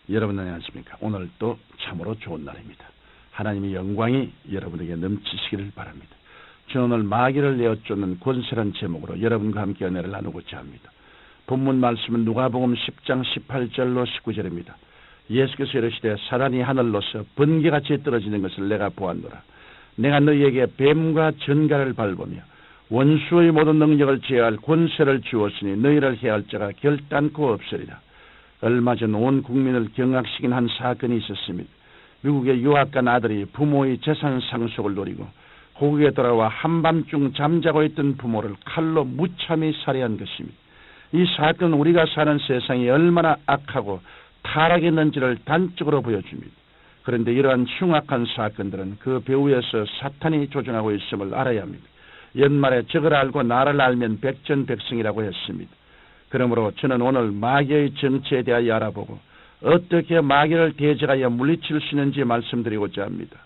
여러분 안녕하십니까? 오늘 또 참으로 좋은 날입니다. 하나님의 영광이 여러분에게 넘치시기를 바랍니다. 저는 오늘 마귀를 내어쫓는 권세라는 제목으로 여러분과 함께 은혜를 나누고자 합니다. 본문 말씀은 누가복음 10장 18절로 19절입니다. 예수께서 이르시되 사단이 하늘로서 번개같이 떨어지는 것을 내가 보았노라. 내가 너희에게 뱀과 전갈을 밟으며 원수의 모든 능력을 제어할 권세를 주었으니 너희를 해할 자가 결단코 없으리라. 얼마 전 온 국민을 경악시킨 한 사건이 있었습니다. 미국의 유학간 아들이 부모의 재산 상속을 노리고 고국에 돌아와 한밤중 잠자고 있던 부모를 칼로 무참히 살해한 것입니다. 이 사건은 우리가 사는 세상이 얼마나 악하고 타락했는지를 단적으로 보여줍니다. 그런데 이러한 흉악한 사건들은 그 배후에서 사탄이 조종하고 있음을 알아야 합니다. 연말에 적을 알고 나를 알면 백전백승이라고 했습니다. 그러므로 저는 오늘 마귀의 정체에 대하여 알아보고 어떻게 마귀를 대적하여 물리칠 수 있는지 말씀드리고자 합니다.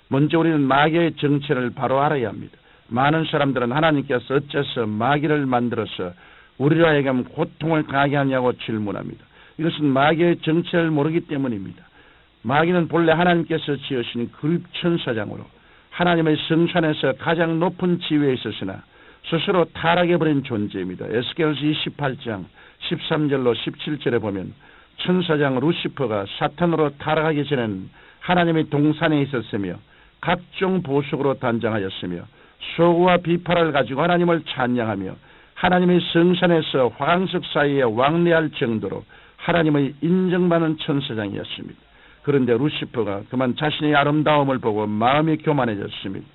먼저 우리는 마귀의 정체를 바로 알아야 합니다. 많은 사람들은 하나님께서 어째서 마귀를 만들어서 우리로 하여금 고통을 당하게 하냐고 질문합니다. 이것은 마귀의 정체를 모르기 때문입니다. 마귀는 본래 하나님께서 지으신 그룹천사장으로 하나님의 성산에서 가장 높은 지위에 있었으나 스스로 타락해버린 존재입니다. 에스겔서 28장 13절로 17절에 보면 천사장 루시퍼가 사탄으로 타락하기 전에는 하나님의 동산에 있었으며 각종 보석으로 단장하였으며 소고와 비파를 가지고 하나님을 찬양하며 하나님의 성산에서 화강석 사이에 왕래할 정도로 하나님의 인정받는 천사장이었습니다. 그런데 루시퍼가 그만 자신의 아름다움을 보고 마음이 교만해졌습니다.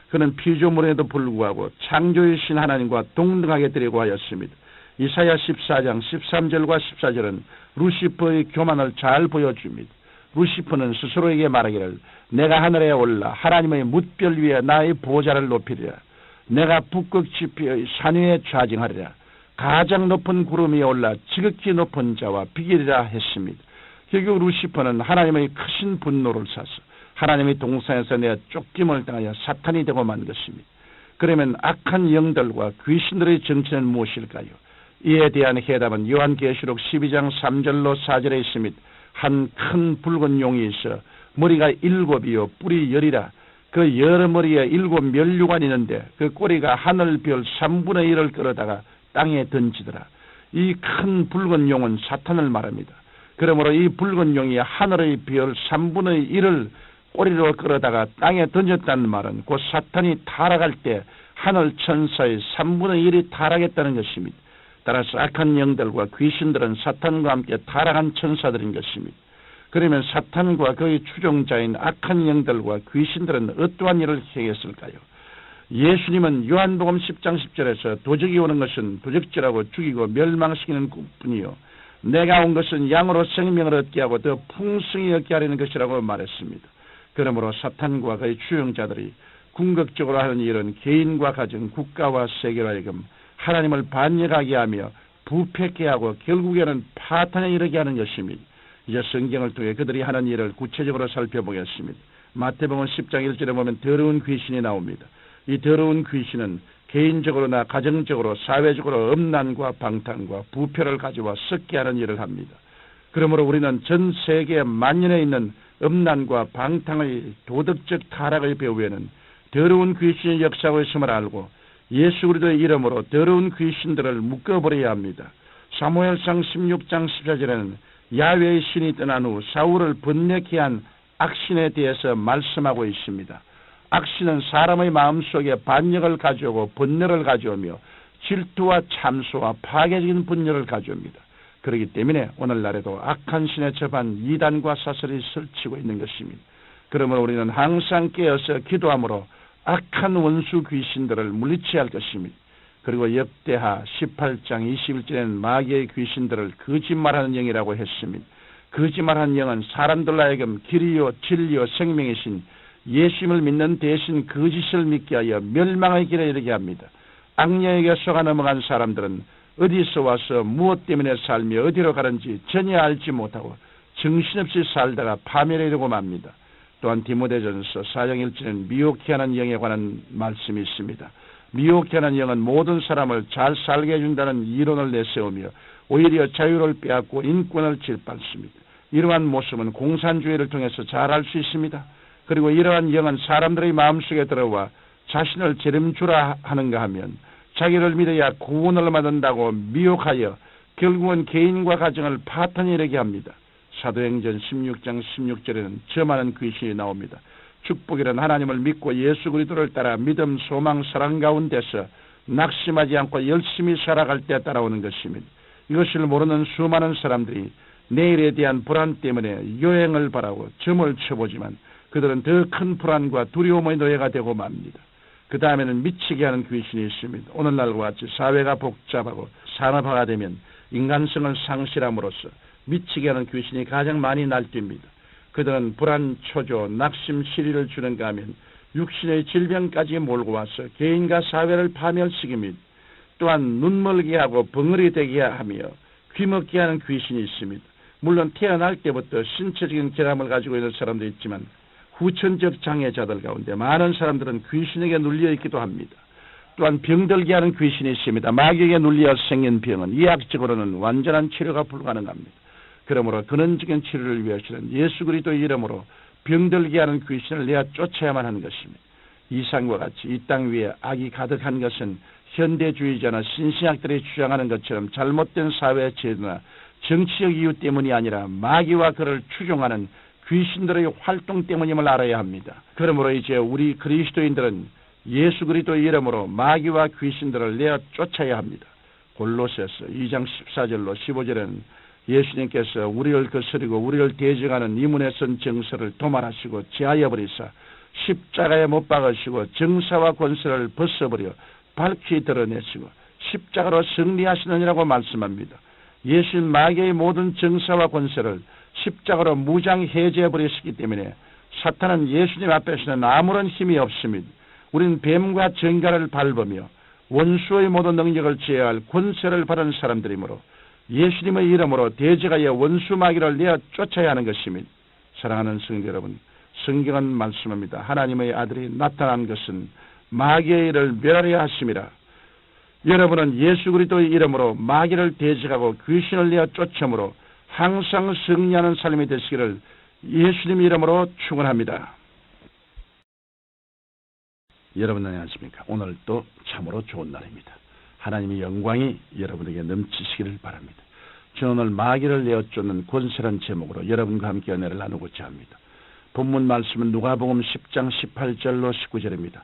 그는 피조물에도 불구하고 창조이신 하나님과 동등하게 되려고 하였습니다. 이사야 14장 13절과 14절은 루시퍼의 교만을 잘 보여줍니다. 루시퍼는 스스로에게 말하기를 내가 하늘에 올라 하나님의 뭇별 위에 나의 보좌를 높이리라. 내가 북극지피의 산 위에 좌정하리라. 가장 높은 구름 위에 올라 지극히 높은 자와 비결이라 했습니다. 결국 루시퍼는 하나님의 크신 분노를 사서 하나님의 동산에서 내어 쫓김을 당하여 사탄이 되고 만 것입니다. 그러면 악한 영들과 귀신들의 정체는 무엇일까요? 이에 대한 해답은 요한계시록 12장 3절로 4절에 있습니다. 한 큰 붉은 용이 있어 머리가 7이요 뿔이 10이라. 그 여러 머리에 7 면류관이 있는데 그 꼬리가 하늘별 3분의 1을 끌어다가 땅에 던지더라. 이 큰 붉은 용은 사탄을 말합니다. 그러므로 이 붉은 용이 하늘의 별 3분의 1을 꼬리로 끌어다가 땅에 던졌다는 말은 곧 사탄이 타락할 때 하늘 천사의 3분의 1이 타락했다는 것입니다. 따라서 악한 영들과 귀신들은 사탄과 함께 타락한 천사들인 것입니다. 그러면 사탄과 그의 추종자인 악한 영들과 귀신들은 어떠한 일을 행했을까요? 예수님은 요한복음 10장 10절에서 도적이 오는 것은 도적질하고 죽이고 멸망시키는 뿐이요 내가 온 것은 양으로 생명을 얻게 하고 더 풍성히 얻게 하려는 것이라고 말했습니다. 그러므로 사탄과 그의 추종자들이 궁극적으로 하는 일은 개인과 가정, 국가와 세계로 하여금 하나님을 반역하게 하며 부패케 하고 결국에는 파탄에 이르게 하는 것입니다. 이제 성경을 통해 그들이 하는 일을 구체적으로 살펴보겠습니다. 마태복음 10장 1절에 보면 더러운 귀신이 나옵니다. 이 더러운 귀신은 개인적으로나 가정적으로 사회적으로 음란과 방탕과 부패를 가져와 썩게 하는 일을 합니다. 그러므로 우리는 전 세계 만연해 있는 음란과 방탕의 도덕적 타락의 배후에는 더러운 귀신이 역사하고 있음을 알고 예수 그리스도의 이름으로 더러운 귀신들을 묶어버려야 합니다. 사무엘상 16장 14절에는 야훼의 신이 떠난 후 사울을 번뇌케 한 악신에 대해서 말씀하고 있습니다. 악신은 사람의 마음속에 반역을 가져오고 번뇌를 가져오며 질투와 참소와 파괴적인 분열을 가져옵니다. 그렇기 때문에 오늘날에도 악한 신에 접한 이단과 사설이 설치고 있는 것입니다. 그러므로 우리는 항상 깨어서 기도함으로 악한 원수 귀신들을 물리쳐야 할 것입니다. 그리고 역대하 18장 21절에는 마귀의 귀신들을 거짓말하는 영이라고 했습니다. 거짓말하는 영은 사람들로 하여금 길이요 진리요 생명이신 예수님을 믿는 대신 거짓을 믿게 하여 멸망의 길에 이르게 합니다. 악령에게 속아 넘어간 사람들은 어디서 와서 무엇 때문에 살며 어디로 가는지 전혀 알지 못하고 정신없이 살다가 파멸에 이르고 맙니다. 또한 디모데전서 4장 1절에는 미혹케 하는 영에 관한 말씀이 있습니다. 미혹케 하는 영은 모든 사람을 잘 살게 해준다는 이론을 내세우며 오히려 자유를 빼앗고 인권을 짓밟습니다. 이러한 모습은 공산주의를 통해서 잘 알 수 있습니다. 그리고 이러한 영은 사람들의 마음속에 들어와 자신을 재림주라 하는가 하면 자기를 믿어야 구원을 받는다고 미혹하여 결국은 개인과 가정을 파탄에 이르게 합니다. 사도행전 16장 16절에는 저 많은 귀신이 나옵니다. 축복이란 하나님을 믿고 예수 그리스도를 따라 믿음, 소망, 사랑 가운데서 낙심하지 않고 열심히 살아갈 때 따라오는 것입니다. 이것을 모르는 수많은 사람들이 내일에 대한 불안 때문에 요행을 바라고 점을 쳐보지만 그들은 더 큰 불안과 두려움의 노예가 되고 맙니다. 그 다음에는 미치게 하는 귀신이 있습니다. 오늘날과 같이 사회가 복잡하고 산업화가 되면 인간성을 상실함으로써 미치게 하는 귀신이 가장 많이 날뛰입니다. 그들은 불안, 초조, 낙심, 시리를 주는가 하면 육신의 질병까지 몰고 와서 개인과 사회를 파멸시킵니다. 또한 눈멀게 하고 벙어리 되게 하며 귀먹게 하는 귀신이 있습니다. 물론 태어날 때부터 신체적인 결함을 가지고 있는 사람도 있지만 후천적 장애자들 가운데 많은 사람들은 귀신에게 눌려 있기도 합니다. 또한 병들게 하는 귀신이 있습니다. 마귀에게 눌려 생긴 병은 의학적으로는 완전한 치료가 불가능합니다. 그러므로 근원적인 치료를 위해서는 예수 그리스도의 이름으로 병들게 하는 귀신을 내어 쫓아야만 하는 것입니다. 이상과 같이 이 땅 위에 악이 가득한 것은 현대주의자나 신신학들이 주장하는 것처럼 잘못된 사회 제도나 정치적 이유 때문이 아니라 마귀와 그를 추종하는 귀신들의 활동 때문임을 알아야 합니다. 그러므로 이제 우리 그리스도인들은 예수 그리스도의 이름으로 마귀와 귀신들을 내어 쫓아야 합니다. 골로새서 2장 14절로 15절에는 예수님께서 우리를 거스리고 우리를 대적하는 이문에 선 정서를 도말하시고 제하여 버리사 십자가에 못 박으시고 정사와 권세를 벗어버려 밝히 드러내시고 십자가로 승리하시느니라고 말씀합니다. 예수님 마귀의 모든 정사와 권세를 십자가로 무장해제해 버리시기 때문에 사탄은 예수님 앞에서는 아무런 힘이 없습니다. 우리는 뱀과 정갈을 밟으며 원수의 모든 능력을 제어할 권세를 받은 사람들이므로 예수님의 이름으로 대적하여 원수 마귀를 내어 쫓아야 하는 것입니다. 사랑하는 성도 여러분, 성경은 말씀합니다. 하나님의 아들이 나타난 것은 마귀의 일을 멸하려 하심이라. 여러분은 예수 그리스도의 이름으로 마귀를 대적하고 귀신을 내어 쫓음으로 항상 승리하는 삶이 되시기를 예수님 이름으로 축원합니다. 여러분 안녕하십니까? 오늘도 참으로 좋은 날입니다. 하나님의 영광이 여러분에게 넘치시기를 바랍니다. 저는 오늘 마귀를 내어 쫓는 권세란 제목으로 여러분과 함께 은혜를 나누고자 합니다. 본문 말씀은 누가복음 10장 18절로 19절입니다.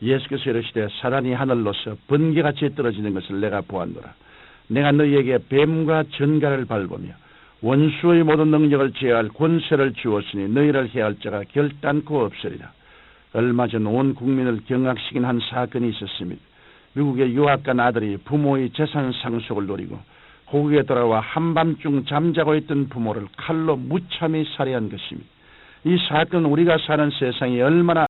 예수께서 이르시되 사단이 하늘로서 번개같이 떨어지는 것을 내가 보았노라. 내가 너희에게 뱀과 전갈을 밟으며 원수의 모든 능력을 제어할 권세를 주었으니 너희를 해할 자가 결단코 없으리라. 얼마 전 온 국민을 경악시킨 한 사건이 있었습니다. 미국의 유학간 아들이 부모의 재산 상속을 노리고 고국에 돌아와 한밤중 잠자고 있던 부모를 칼로 무참히 살해한 것입니다. 이 사건은 우리가 사는 세상이 얼마나